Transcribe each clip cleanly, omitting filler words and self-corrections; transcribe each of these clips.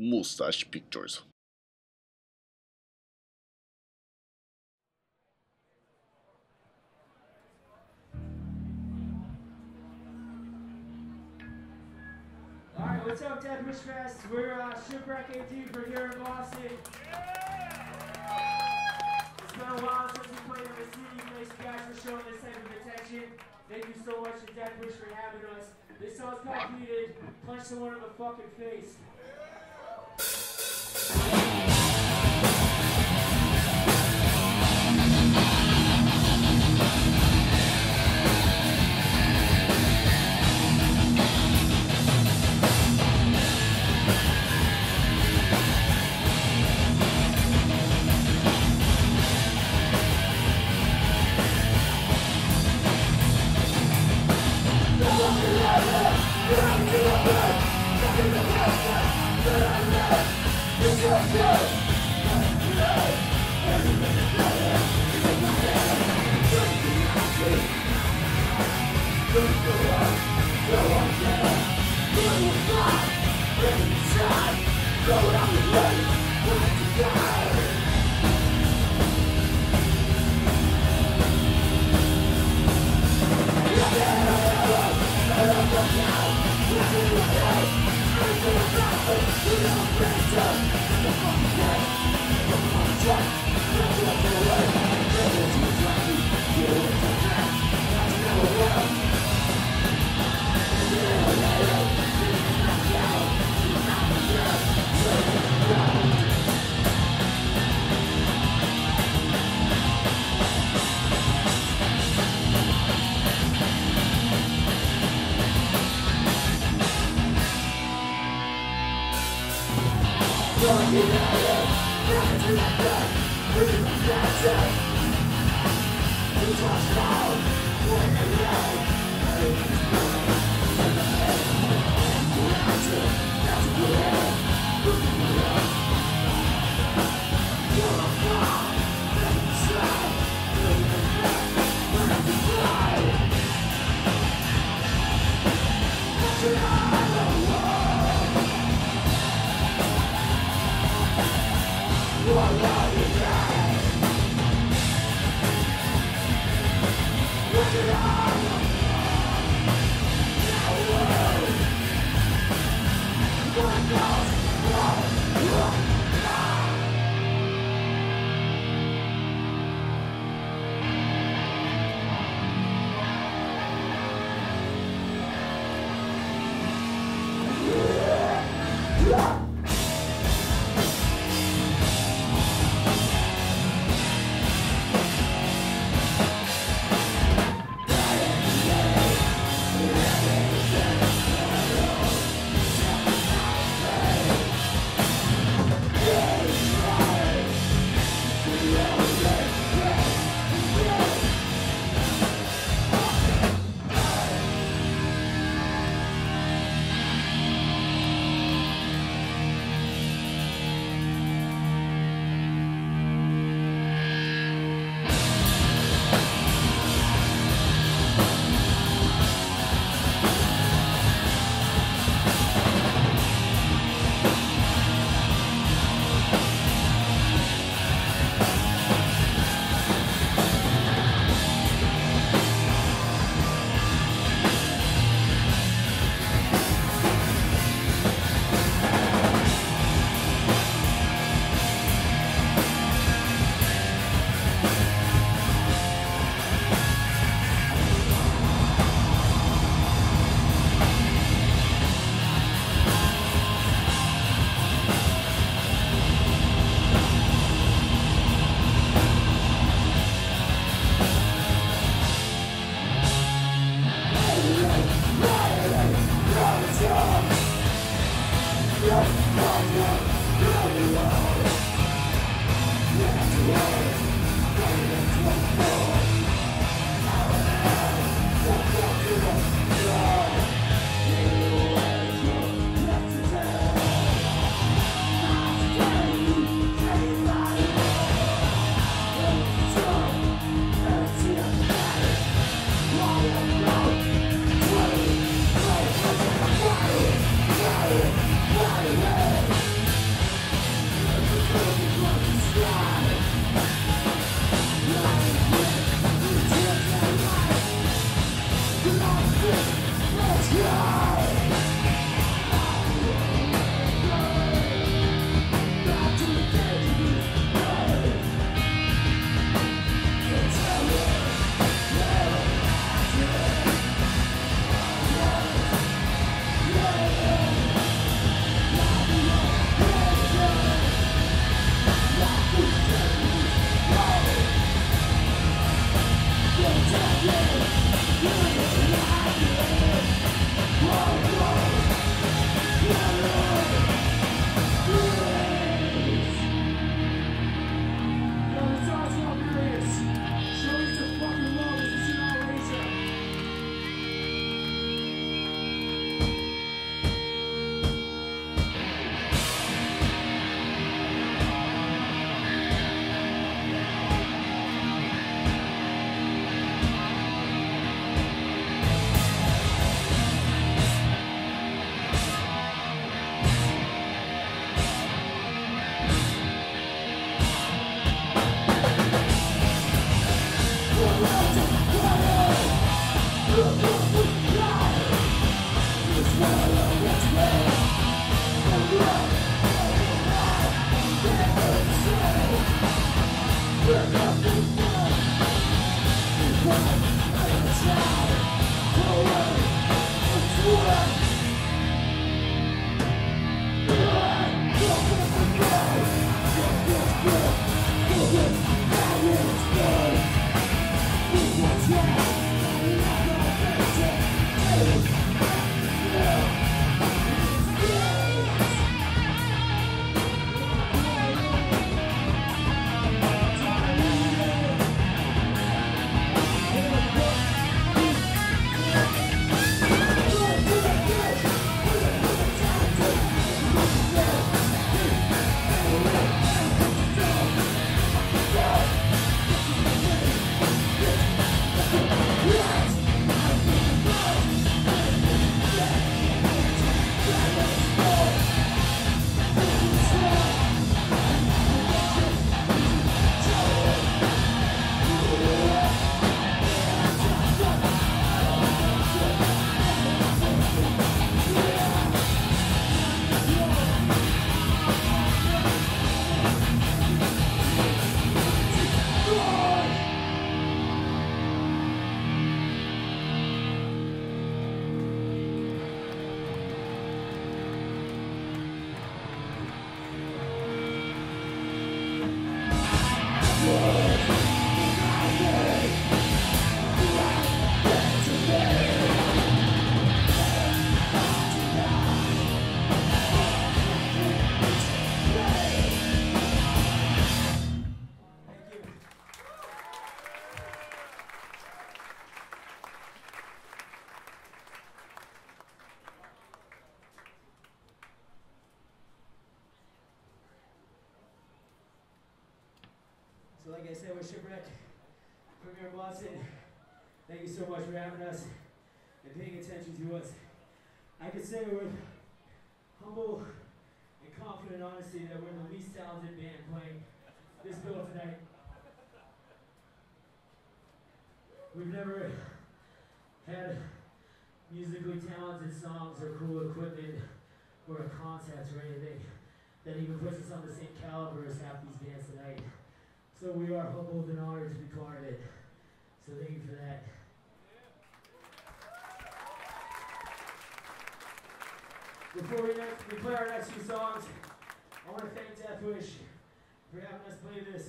Mustache Pictures. Alright, what's up, Deathwish Fest? We're Shipwreck AT for here in Boston. It's been a while since we played in the city. Thanks you guys for showing this type of attention. Thank you so much to Deathwish for having us. This song's called Heated. Punch someone in the fucking face. So like I said, we're Shipwreck from here in Boston. Thank you so much for having us and paying attention to us. I could say with humble and confident honesty that we're the least talented band playing this bill tonight. We've never had musically talented songs or cool equipment or a concept or anything that even puts us on the same caliber as half these bands tonight. So we are humbled and honored to be part of it. So thank you for that. Before we play our next few songs, I want to thank Deathwish for having us play this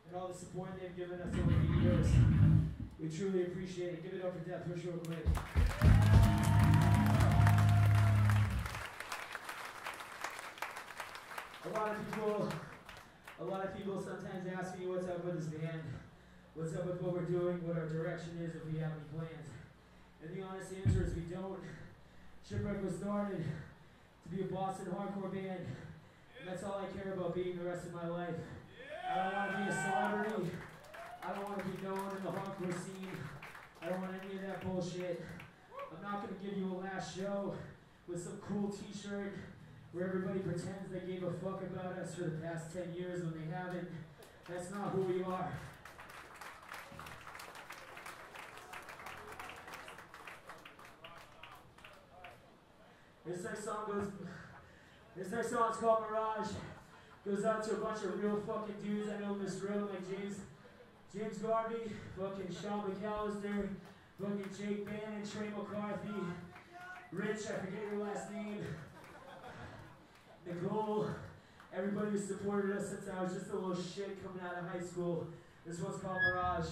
and all the support they've given us over the years. We truly appreciate it. Give it up for Deathwish real quick. A lot of people sometimes ask me what's up with this band, what's up with what we're doing, what our direction is, if we have any plans. And the honest answer is we don't. Shipwreck was started to be a Boston hardcore band, and that's all I care about being the rest of my life. I don't want to be a celebrity. I don't want to be known in the hardcore scene. I don't want any of that bullshit. I'm not going to give you a last show with some cool t-shirt where everybody pretends they gave a fuck about us for the past 10 years when they haven't. That's not who we are. This next song's called Mirage. Goes out to a bunch of real fucking dudes I know in this room, like James Garvey, fucking Sean McAllister, fucking Jake Bannon, Trey McCarthy, Rich, I forget your last name, Nicole, everybody who supported us since I was just a little shit coming out of high school. This one's called Mirage.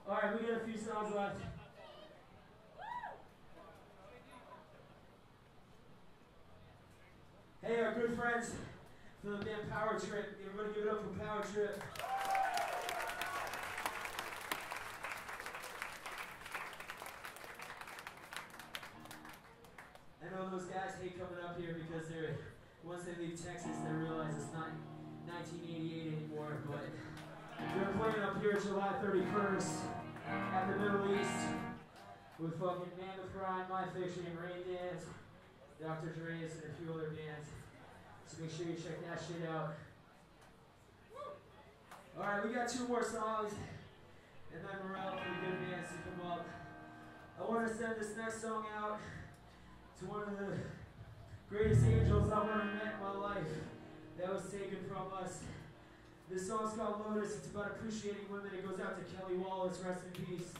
Alright, we got a few songs left. Hey, our good friends from the band Power Trip. Everybody give it up for Power Trip. I know those guys hate coming up here because once they leave Texas, they realize it's not 1988 anymore, but they're playing up here July 31st at the Middle East with fucking Mammoth Rhyme, My Fiction, and Rain Dance, Dr. Dre's, and a few other bands. So make sure you check that shit out. Alright, we got 2 more songs, and then we're out for the good bands to come up. I want to send this next song out to one of the greatest angels I've ever met in my life that was taken from us. This song's called Lotus. It's about appreciating women. It goes out to Kelly Wallace. Rest in peace.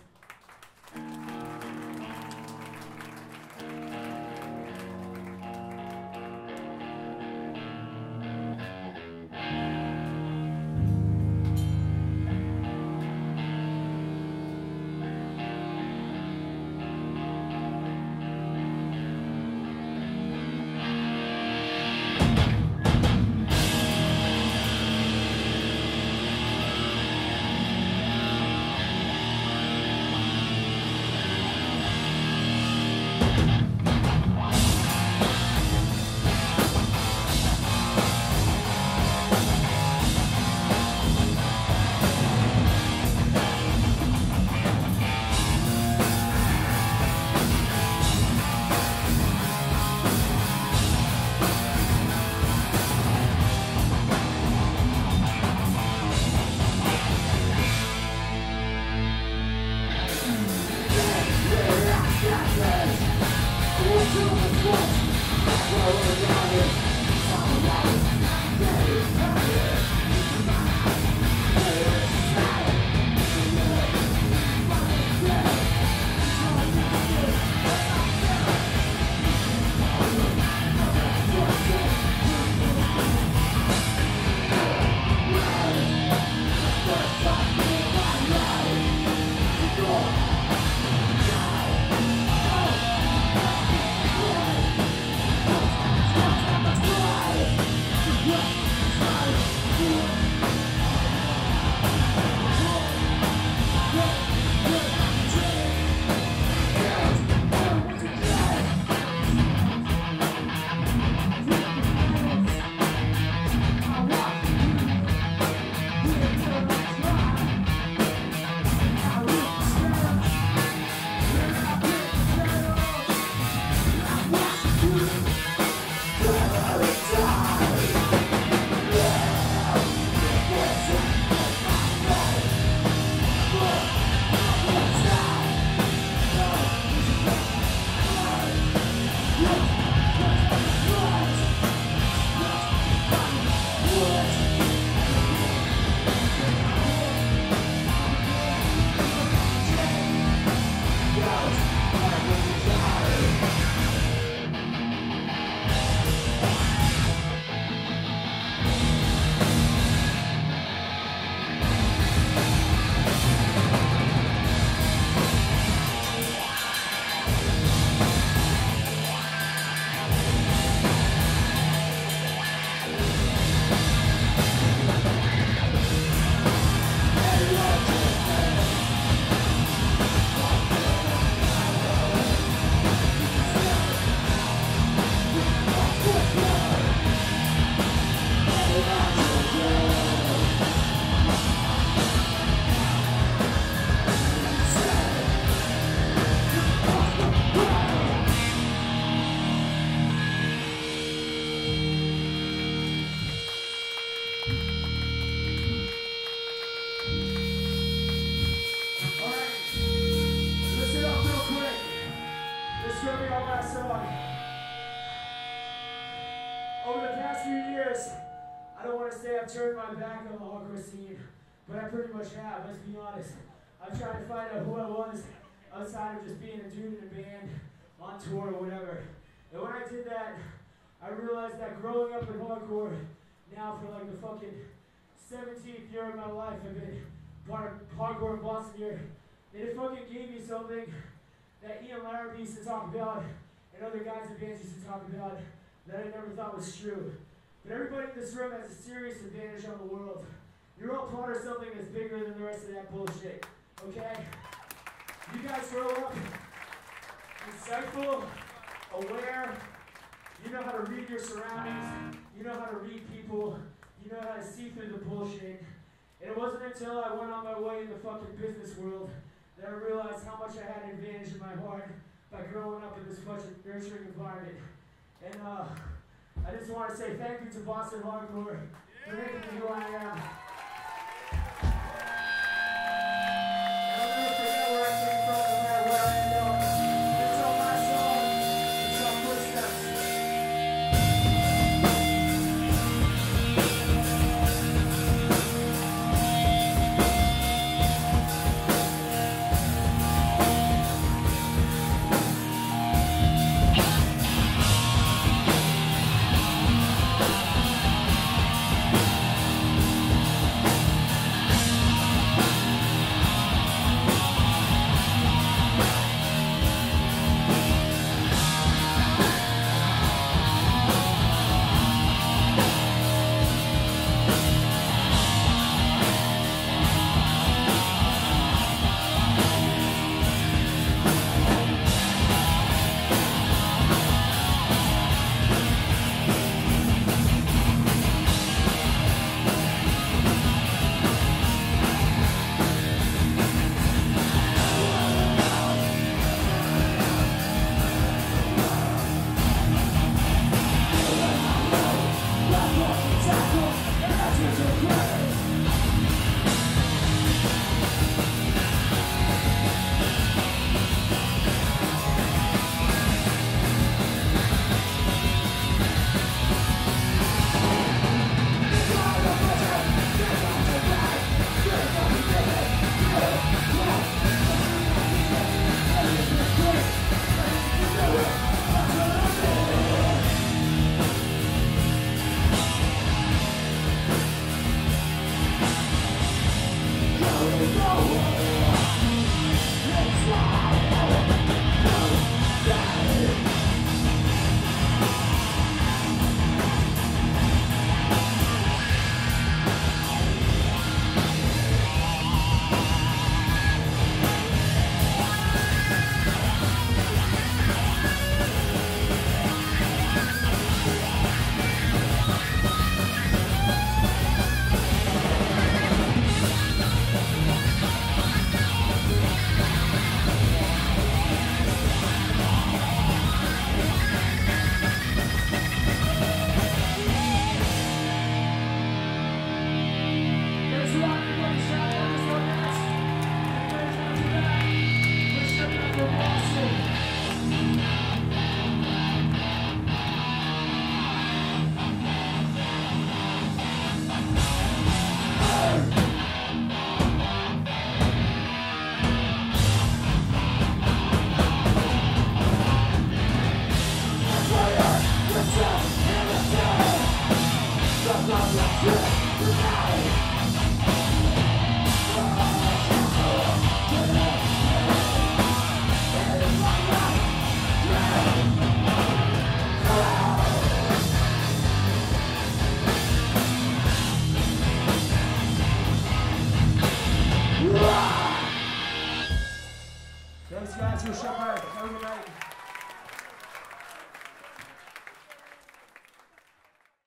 over the past few years, I don't want to say I've turned my back on the hardcore scene, but I pretty much have, let's be honest. I'm trying to find out who I was outside of just being a dude in a band, on tour or whatever. And when I did that, I realized that growing up in hardcore, now for like the fucking 17th year of my life, I've been part of hardcore in Boston here, and it fucking gave me something that Ian Larrabee used to talk about, and other guys in bands used to talk about, that I never thought was true. But everybody in this room has a serious advantage on the world. You're all part of something that's bigger than the rest of that bullshit, okay? You guys grow up insightful, aware, you know how to read your surroundings, you know how to read people, you know how to see through the bullshit. And it wasn't until I went on my way in the fucking business world that I realized how much I had an advantage in my heart by growing up in this fucking nurturing environment. And I just want to say thank you to Boston Hardcore for making me who I am.